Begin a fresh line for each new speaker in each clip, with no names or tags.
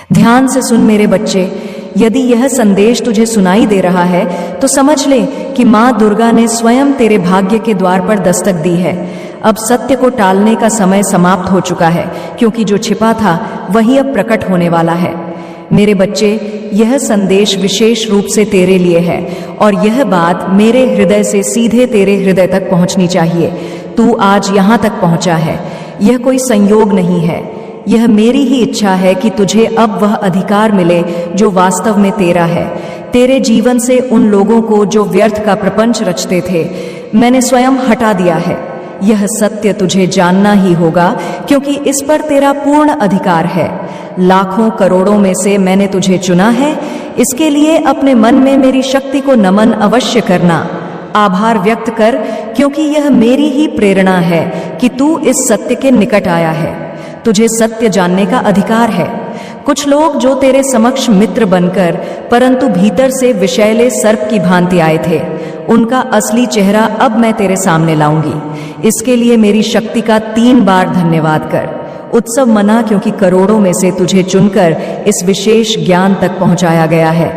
ध्यान से सुन मेरे बच्चे, यदि यह संदेश तुझे सुनाई दे रहा है तो समझ ले कि माँ दुर्गा ने स्वयं तेरे भाग्य के द्वार पर दस्तक दी है। अब सत्य को टालने का समय समाप्त हो चुका है, क्योंकि जो छिपा था वही अब प्रकट होने वाला है। मेरे बच्चे, यह संदेश विशेष रूप से तेरे लिए है और यह बात मेरे हृदय से सीधे तेरे हृदय तक पहुंचनी चाहिए। तू आज यहाँ तक पहुंचा है, यह कोई संयोग नहीं है। यह मेरी ही इच्छा है कि तुझे अब वह अधिकार मिले जो वास्तव में तेरा है। तेरे जीवन से उन लोगों को जो व्यर्थ का प्रपंच रचते थे, मैंने स्वयं हटा दिया है। यह सत्य तुझे जानना ही होगा, क्योंकि इस पर तेरा पूर्ण अधिकार है। लाखों करोड़ों में से मैंने तुझे चुना है। इसके लिए अपने मन में मेरी शक्ति को नमन अवश्य करना, आभार व्यक्त कर, क्योंकि यह मेरी ही प्रेरणा है कि तू इस सत्य के निकट आया है। तुझे सत्य जानने का अधिकार है। कुछ लोग जो तेरे समक्ष मित्र बनकर परंतु भीतर से विषैले सर्प की भांति आए थे, उनका असली चेहरा अब मैं तेरे सामने लाऊंगी। इसके लिए मेरी शक्ति का 3 बार धन्यवाद कर। उत्सव मना, क्योंकि करोड़ों में से तुझे चुनकर इस विशेष ज्ञान तक पहुंचाया गया है।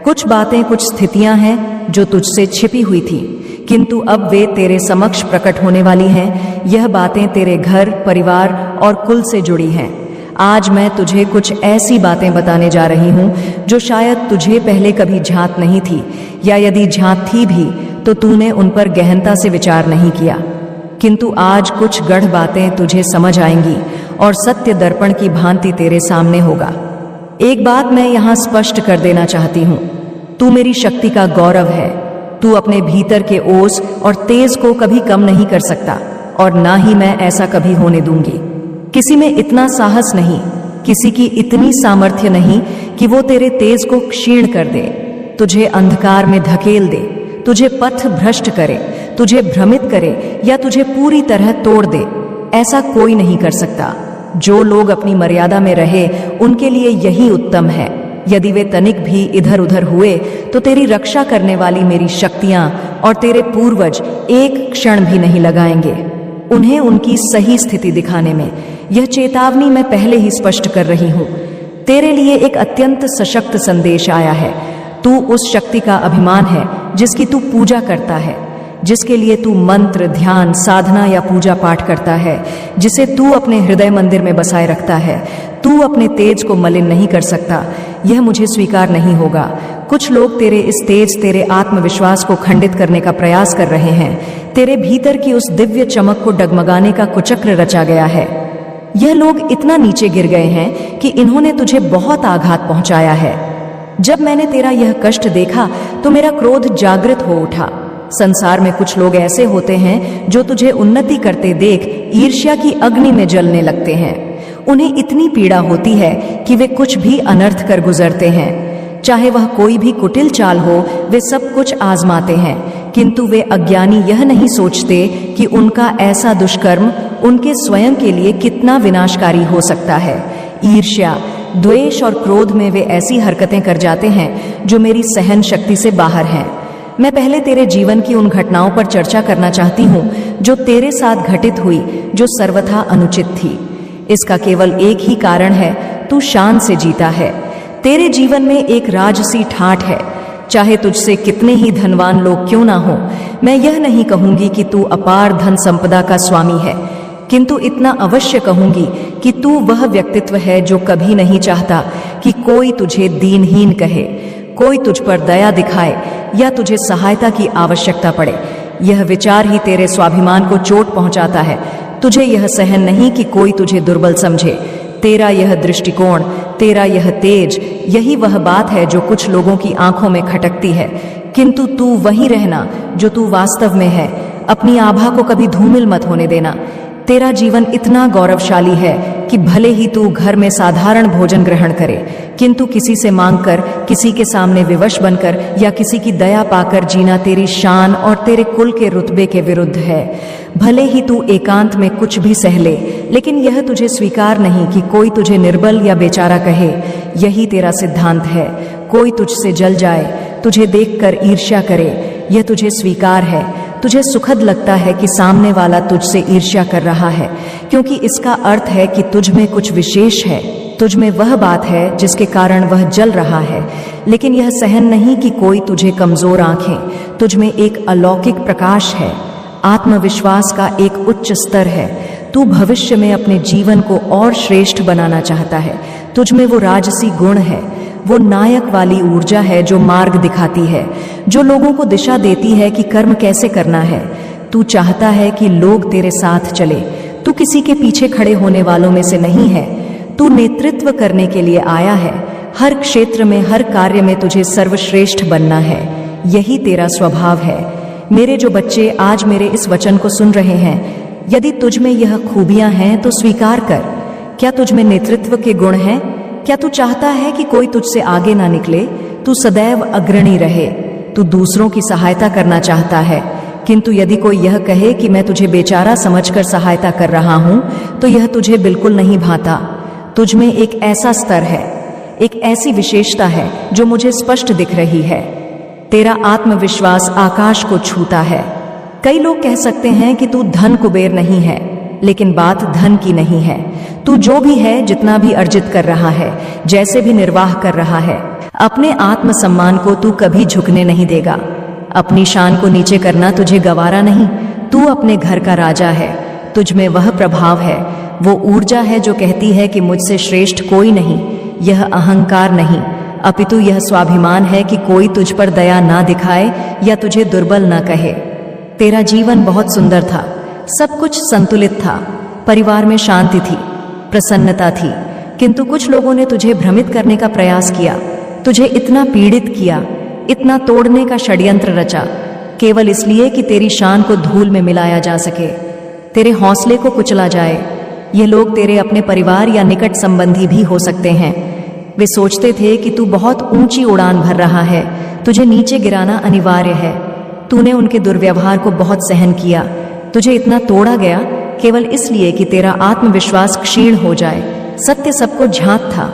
कुछ बातें, कुछ स्थितियां हैं जो तुझसे छिपी हुई थी, किंतु अब वे तेरे समक्ष प्रकट होने वाली हैं। यह बातें तेरे घर, परिवार और कुल से जुड़ी हैं। आज मैं तुझे कुछ ऐसी बातें बताने जा रही हूं जो शायद तुझे पहले कभी झांक नहीं थी, या यदि झांक थी भी तो तूने उन पर गहनता से विचार नहीं किया। किंतु आज कुछ गढ़ बातें तुझे समझ आएंगी और सत्य दर्पण की भांति तेरे सामने होगा। एक बात मैं यहाँ स्पष्ट कर देना चाहती हूँ, तू मेरी शक्ति का गौरव है। तू अपने भीतर के ओस और तेज को कभी कम नहीं कर सकता, और ना ही मैं ऐसा कभी होने दूंगी। किसी में इतना साहस नहीं, किसी की इतनी सामर्थ्य नहीं कि वो तेरे तेज को क्षीण कर दे, तुझे अंधकार में धकेल दे, तुझे पथ भ्रष्ट करे, तुझे भ्रमित करे या तुझे पूरी तरह तोड़ दे। ऐसा कोई नहीं कर सकता। जो लोग अपनी मर्यादा में रहे, उनके लिए यही उत्तम है। यदि वे तनिक भी इधर उधर हुए तो तेरी रक्षा करने वाली मेरी शक्तियां और तेरे पूर्वज एक क्षण भी नहीं लगाएंगे उन्हें उनकी सही स्थिति दिखाने में। यह चेतावनी मैं पहले ही स्पष्ट कर रही हूं। तेरे लिए एक अत्यंत सशक्त संदेश आया है। तू उस शक्ति का अभिमान है जिसकी तू पूजा करता है, जिसके लिए तू मंत्र, ध्यान, साधना या पूजा पाठ करता है, जिसे तू अपने हृदय मंदिर में बसाए रखता है। तू अपने तेज को मलिन नहीं कर सकता। यह मुझे स्वीकार नहीं होगा। कुछ लोग तेरे इस तेज, तेरे आत्मविश्वास को खंडित करने का प्रयास कर रहे हैं। तेरे भीतर की उस दिव्य चमक को डगमगाने का कुचक्र रचा गया है। यह लोग इतना नीचे गिर गए हैं कि इन्होंने तुझे बहुत आघात पहुंचाया है। जब मैंने तेरा यह कष्ट देखा तो मेरा क्रोध जागृत हो उठा। संसार में कुछ लोग ऐसे होते हैं जो तुझे उन्नति करते देख ईर्ष्या की अग्नि में जलने लगते हैं। उन्हें इतनी पीड़ा होती है कि वे कुछ भी अनर्थ कर गुजरते हैं। चाहे वह कोई भी कुटिल चाल हो, वे सब कुछ आजमाते हैं, किंतु वे अज्ञानी यह नहीं सोचते कि उनका ऐसा दुष्कर्म उनके स्वयं के लिए कितना विनाशकारी हो सकता है। ईर्ष्या, द्वेष और क्रोध में वे ऐसी हरकतें कर जाते हैं जो मेरी सहन शक्ति से बाहर हैं। मैं पहले तेरे जीवन की उन घटनाओं पर चर्चा करना चाहती हूँ जो तेरे साथ घटित हुई, जो सर्वथा अनुचित थी। इसका केवल एक ही कारण है, तू शान से जीता है। तेरे जीवन में एक राजसी ठाठ है। चाहे तुझसे कितने ही धनवान लोग क्यों ना हो, मैं यह नहीं कहूंगी कि तू अपार धन संपदा का स्वामी है, किंतु इतना अवश्य कहूंगी कि तू वह व्यक्तित्व है जो कभी नहीं चाहता कि कोई तुझे दीनहीन कहे, कोई तुझ पर दया दिखाए या तुझे सहायता की आवश्यकता पड़े। यह विचार ही तेरे स्वाभिमान को चोट पहुंचाता है। तुझे यह सहन नहीं कि कोई तुझे दुर्बल समझे। तेरा यह दृष्टिकोण, तेरा यह तेज, यही वह बात है जो कुछ लोगों की आंखों में खटकती है, किंतु तू वही रहना जो तू वास्तव में है। अपनी आभा को कभी धूमिल मत होने देना। तेरा जीवन इतना गौरवशाली है कि भले ही तू घर में साधारण भोजन ग्रहण करे, किंतु किसी से मांगकर, किसी के सामने विवश बनकर या किसी की दया पाकर जीना तेरी शान और तेरे कुल के रुतबे के विरुद्ध है। भले ही तू एकांत में कुछ भी सह ले, लेकिन यह तुझे स्वीकार नहीं कि कोई तुझे निर्बल या बेचारा कहे। यही तेरा सिद्धांत है। कोई तुझसे जल जाए, तुझे देखकर ईर्ष्या करे, यह तुझे स्वीकार है। तुझे सुखद लगता है कि सामने वाला तुझसे ईर्ष्या कर रहा है, क्योंकि इसका अर्थ है कि तुझ में कुछ विशेष है, तुझ में वह बात है जिसके कारण वह जल रहा है, लेकिन यह सहन नहीं कि कोई तुझे कमजोर आंखें। तुझ में एक अलौकिक प्रकाश है, आत्मविश्वास का एक उच्च स्तर है। तू भविष्य में अपने जीवन को और श्रेष्ठ बनाना चाहता है। तुझ में वो राजसी गुण है, वो नायक वाली ऊर्जा है जो मार्ग दिखाती है, जो लोगों को दिशा देती है कि कर्म कैसे करना है। तू चाहता है कि लोग तेरे साथ चले। तू किसी के पीछे खड़े होने वालों में से नहीं है। तू नेतृत्व करने के लिए आया है। हर क्षेत्र में, हर कार्य में तुझे सर्वश्रेष्ठ बनना है। यही तेरा स्वभाव है। मेरे जो बच्चे आज मेरे इस वचन को सुन रहे हैं, यदि तुझ में यह खूबियां हैं तो स्वीकार कर। क्या तुझ में नेतृत्व के गुण हैं? क्या तू चाहता है कि कोई तुझसे आगे ना निकले? तू सदैव अग्रणी रहे। तू दूसरों की सहायता करना चाहता है, किंतु यदि कोई यह कहे कि मैं तुझे बेचारा समझकर सहायता कर रहा हूं, तो यह तुझे बिल्कुल नहीं भाता। तुझ में एक ऐसा स्तर है, एक ऐसी विशेषता है जो मुझे स्पष्ट दिख रही है। तेरा आत्मविश्वास आकाश को छूता है। कई लोग कह सकते हैं कि तू धन कुबेर नहीं है, लेकिन बात धन की नहीं है। तू जो भी है, जितना भी अर्जित कर रहा है, जैसे भी निर्वाह कर रहा है, अपने आत्मसम्मान को तू कभी झुकने नहीं देगा। अपनी शान को नीचे करना तुझे गवारा नहीं। तू अपने घर का राजा है। तुझ में वह प्रभाव है, वो ऊर्जा है जो कहती है कि मुझसे श्रेष्ठ कोई नहीं। यह अहंकार नहीं, अपितु यह स्वाभिमान है कि कोई तुझ पर दया ना दिखाए या तुझे दुर्बल ना कहे। तेरा जीवन बहुत सुंदर था, सब कुछ संतुलित था। परिवार में शांति थी, प्रसन्नता थी, किंतु कुछ लोगों ने तुझे भ्रमित करने का प्रयास किया, तुझे इतना पीड़ित किया, इतना तोड़ने का षड्यंत्र रचा, केवल इसलिए कि तेरी शान को धूल में मिलाया जा सके, तेरे हौसले को कुचला जाए। ये लोग तेरे अपने परिवार या निकट संबंधी भी हो सकते हैं। वे सोचते थे कि तू बहुत ऊंची उड़ान भर रहा है, तुझे नीचे गिराना अनिवार्य है। तूने उनके दुर्व्यवहार को बहुत सहन किया, तुझे इतना तोड़ा गया केवल इसलिए कि तेरा आत्मविश्वास क्षीण हो जाए। सत्य सबको झांक था,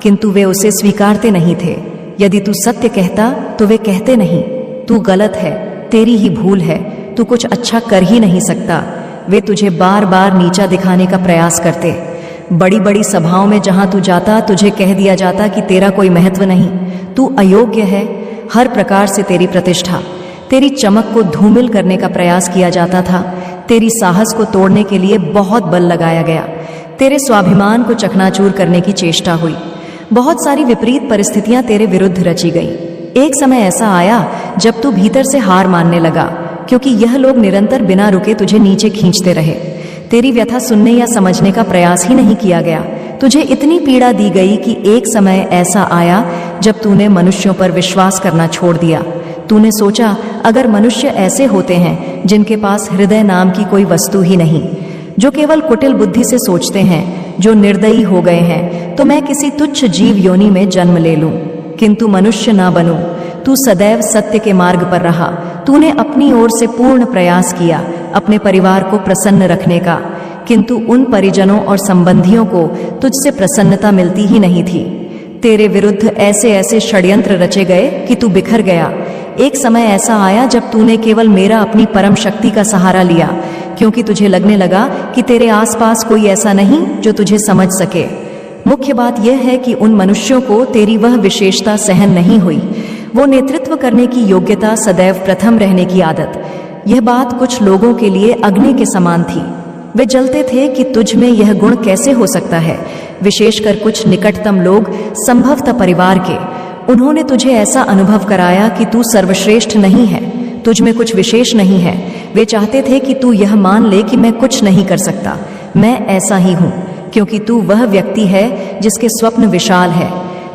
किंतु वे उसे स्वीकारते नहीं थे। यदि तू सत्य कहता तो वे कहते नहीं, तू गलत है, तेरी ही भूल है, तू कुछ अच्छा कर ही नहीं सकता। वे तुझे बार बार नीचा दिखाने का प्रयास करते। बड़ी बड़ी सभाओं में जहां तू जाता, तुझे कह दिया जाता कि तेरा कोई महत्व नहीं, तू अयोग्य है। हर प्रकार से तेरी प्रतिष्ठा, तेरी चमक को धूमिल करने का प्रयास किया जाता था। तेरी साहस को तोड़ने के लिए बहुत बल लगाया गया। तेरे स्वाभिमान को चकनाचूर करने की चेष्टा हुई। बहुत सारी विपरीत परिस्थितियां तेरे विरुद्ध रची गई। एक समय ऐसा आया जब तू भीतर से हार मानने लगा, क्योंकि यह लोग निरंतर बिना रुके तुझे नीचे खींचते रहे। तेरी व्यथा सुनने या समझने का प्रयास ही नहीं किया गया। तुझे इतनी पीड़ा दी गई कि एक समय ऐसा आया जब तूने मनुष्यों पर विश्वास करना छोड़ दिया। तूने सोचा, अगर मनुष्य ऐसे होते हैं जिनके पास हृदय नाम की कोई वस्तु ही नहीं, जो केवल कुटिल बुद्धि से सोचते हैं, जो निर्दयी हो गए हैं, तो मैं किसी तुच्छ जीव योनि में जन्म ले लूं, किंतु मनुष्य ना बनूं। तू सदैव सत्य के मार्ग पर रहा। तूने अपनी ओर से पूर्ण प्रयास किया अपने परिवार को प्रसन्न रखने का, किंतु उन परिजनों और संबंधियों को तुझसे प्रसन्नता मिलती ही नहीं थी। तेरे विरुद्ध ऐसे ऐसे षड्यंत्र रचे गए कि तू बिखर गया। एक समय ऐसा आया जब तूने केवल मेरा अपनी परम शक्ति का सहारा लिया, क्योंकि तुझे लगने लगा कि तेरे आसपास कोई ऐसा नहीं जो तुझे समझ सके। मुख्य बात यह है कि उन मनुष्यों को तेरी वह विशेषता सहन नहीं हुई, वो नेतृत्व करने की योग्यता, सदैव प्रथम रहने की आदत। यह बात कुछ लोगों के लिए अग्नि के समान थी। वे जलते थे कि तुझ में यह गुण कैसे हो सकता है। विशेषकर कुछ निकटतम लोग, संभवतः परिवार के, उन्होंने तुझे ऐसा अनुभव कराया कि तू सर्वश्रेष्ठ नहीं है, तुझ में कुछ विशेष नहीं है। वे चाहते थे कि तू यह मान ले कि मैं कुछ नहीं कर सकता, मैं ऐसा ही हूं, क्योंकि तू वह व्यक्ति है जिसके स्वप्न विशाल है।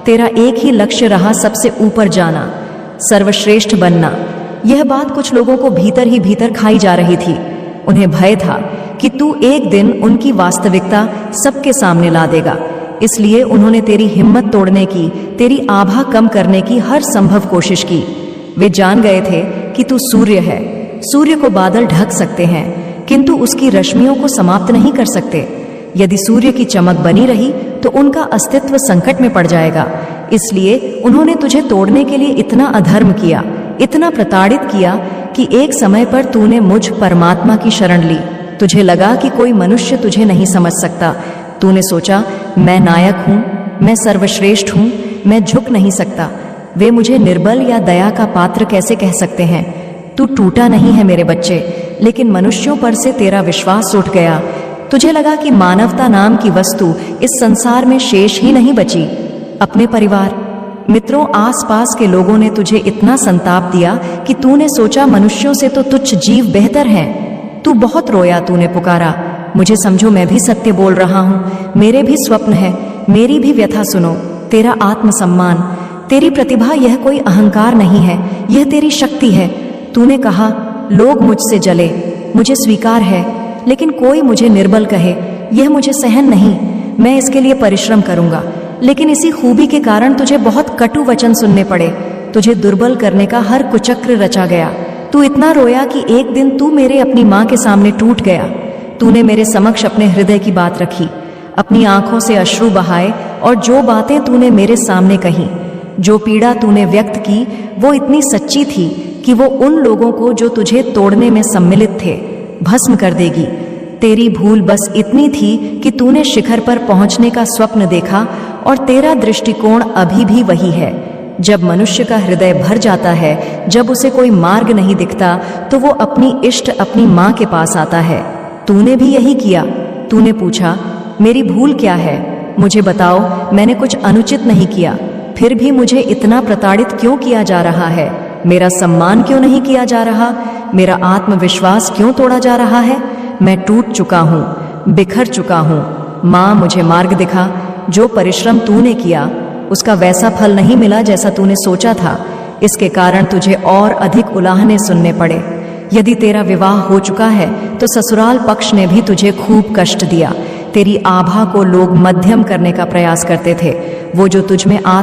तेरा एक ही लक्ष्य रहा, सबसे ऊपर जाना, सर्वश्रेष्ठ बनना। यह बात कुछ लोगों को भीतर ही भीतर खाई जा रही थी। उन्हें भय था कि तू एक दिन उनकी वास्तविकता सबके सामने ला देगा। इसलिए उन्होंने तेरी हिम्मत तोड़ने की, तेरी आभा कम करने की हर संभव कोशिश की। वे जान गए थे कि तू सूर्य है। सूर्य को बादल ढक सकते हैं, किंतु उसकी रश्मियों को समाप्त नहीं कर सकते। यदि सूर्य की चमक बनी रही तो उनका अस्तित्व संकट में पड़ जाएगा। इसलिए उन्होंने तुझे तोड़ने के लिए इतना अधर्म किया, इतना प्रताड़ित किया कि एक समय पर तूने मुझ परमात्मा की शरण ली। तुझे लगा कि कोई मनुष्य तुझे नहीं समझ सकता। तूने सोचा, मैं नायक हूं, मैं सर्वश्रेष्ठ हूँ, मैं झुक नहीं सकता। वे मुझे निर्बल या दया का पात्र कैसे कह सकते हैं? तू टूटा नहीं है मेरे बच्चे, लेकिन मनुष्यों पर से तेरा विश्वास उठ गया। तुझे लगा कि मानवता नाम की वस्तु इस संसार में शेष ही नहीं बची। अपने परिवार, मित्रों, आसपास के लोगों ने तुझे इतना संताप दिया कि तूने सोचा मनुष्यों से तो तुच्छ जीव बेहतर हैं। तू बहुत रोया, तूने पुकारा, मुझे समझो, मैं भी सत्य बोल रहा हूँ, मेरे भी स्वप्न है, मेरी भी व्यथा सुनो। तेरा आत्मसम्मान, तेरी प्रतिभा, यह कोई अहंकार नहीं है, यह तेरी शक्ति है। तूने कहा लोग मुझसे जले, मुझे स्वीकार है, लेकिन कोई मुझे निर्बल कहे, यह मुझे सहन नहीं, मैं इसके लिए परिश्रम करूंगा। लेकिन इसी खूबी के कारण तुझे बहुत कटु वचन सुनने पड़े, तुझे दुर्बल करने का हर कुचक्र रचा गया। तू इतना रोया कि एक दिन तू मेरे अपनी माँ के सामने टूट गया। तूने मेरे समक्ष अपने हृदय की बात रखी, अपनी आंखों से अश्रु बहाए, और जो बातें तूने मेरे सामने कही, जो पीड़ा तूने व्यक्त की, वो इतनी सच्ची थी कि वो उन लोगों को जो तुझे तोड़ने में सम्मिलित थे भस्म कर देगी। तेरी भूल बस इतनी थी कि तूने शिखर पर पहुंचने का स्वप्न देखा, और तेरा दृष्टिकोण अभी भी वही है। जब मनुष्य का हृदय भर जाता है, जब उसे कोई मार्ग नहीं दिखता, तो वो अपनी इष्ट, अपनी माँ के पास आता है। तूने भी यही किया। तूने पूछा, मेरी भूल क्या है? मुझे बताओ, मैंने कुछ अनुचित नहीं किया, फिर भी मुझे इतना प्रताड़ित क्यों किया जा रहा है? मेरा सम्मान क्यों नहीं किया जा रहा? मेरा आत्मविश्वास क्यों तोड़ा जा रहा है? मैं टूट चुका हूँ, बिखर चुका हूँ। माँ, मुझे मार्ग दिखा। जो परिश्रम तूने किया उसका वैसा फल नहीं मिला जैसा तूने सोचा था। इसके कारण तुझे और अधिक उलाहने सुनने पड़े। यदि तेरा विवाह हो चुका है तो ससुराल पक्ष ने भी तुझे खूब कष्ट दिया। तेरी आभा को लोग मध्यम करने का प्रयास करते थे। वो जो तुझ में